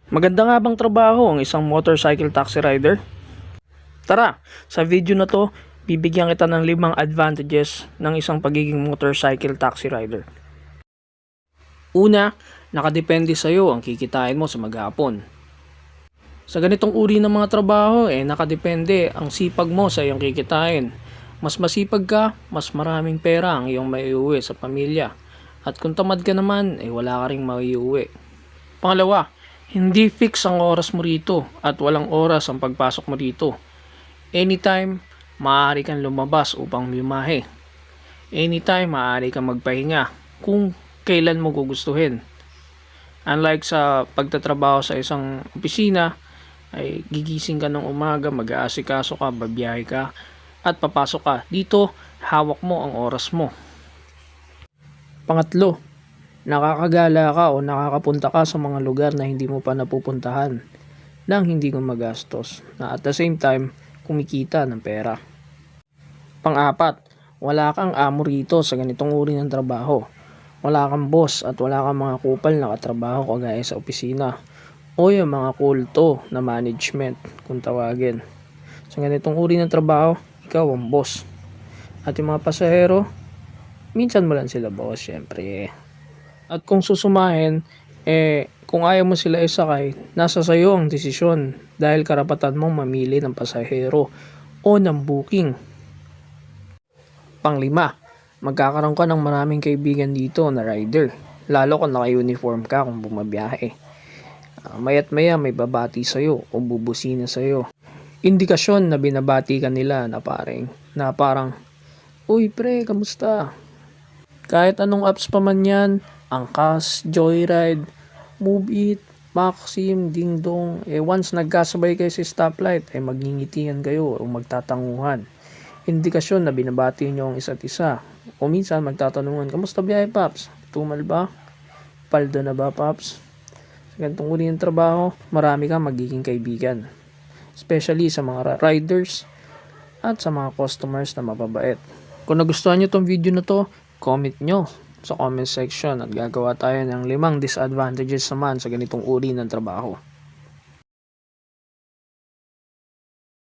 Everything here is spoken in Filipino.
Maganda nga bang trabaho ang isang motorcycle taxi rider? Tara, sa video na to, bibigyan kita ng 5 advantages ng isang pagiging motorcycle taxi rider. Una, nakadepende sa iyo ang kikitain mo sa maghapon. Sa ganitong uri ng mga trabaho, nakadepende ang sipag mo sa iyong kikitain. Mas masipag ka, mas maraming pera ang iyong maiuwi sa pamilya. At kung tamad ka naman, wala ka ring maiuwi. Pangalawa, hindi fix ang oras mo rito at walang oras ang pagpasok mo rito. Anytime, maaari kang lumabas upang bumahe. Anytime, maaari kang magpahinga kung kailan mo gugustuhin. Unlike sa pagtatrabaho sa isang opisina, ay gigising ka ng umaga, mag-aasikaso ka, babiyahe ka, at papasok ka. Dito, hawak mo ang oras mo. Pangatlo, nakakagala ka o nakakapunta ka sa mga lugar na hindi mo pa napupuntahan nang hindi mo magastos na at the same time kumikita ng pera. Pang-apat, wala kang amo rito sa ganitong uri ng trabaho. Wala kang boss at wala kang mga kupal na katrabaho kagaya sa opisina o yung mga kulto na management kung tawagin. Sa ganitong uri ng trabaho, ikaw ang boss. At yung mga pasahero, minsan mo lang sila boss, syempre. At kung susumahin, kung ayaw mo sila isakay, nasa sayo ang desisyon dahil karapatan mong mamili ng pasahero o ng booking. Panglima, magkakaroon ka ng maraming kaibigan dito na rider, lalo kung naka-uniform ka kung bumabiyahe. Maya't maya may babati sa'yo o bubusina sa'yo. Indikasyon na binabati ka nila na parang, "Uy pre, kamusta?" Kahit anong apps pa man yan, Angkas, Joyride, Move It, Maxim, Dingdong, once nagkasabay kayo sa stoplight, magngingitian kayo o magtatanguhan. Indikasyon na binabati nyo ang isa't isa. O minsan magtatanungan, "Kamusta biyahe, Paps? Tumal ba? Paldo na ba, Paps?" Sa ganitong uri ng trabaho, marami kang magiging kaibigan. Especially sa mga riders at sa mga customers na mababait. Kung nagustuhan nyo tong video na to, comment nyo sa comment section at gagawa tayo ng 5 disadvantages naman sa ganitong uri ng trabaho.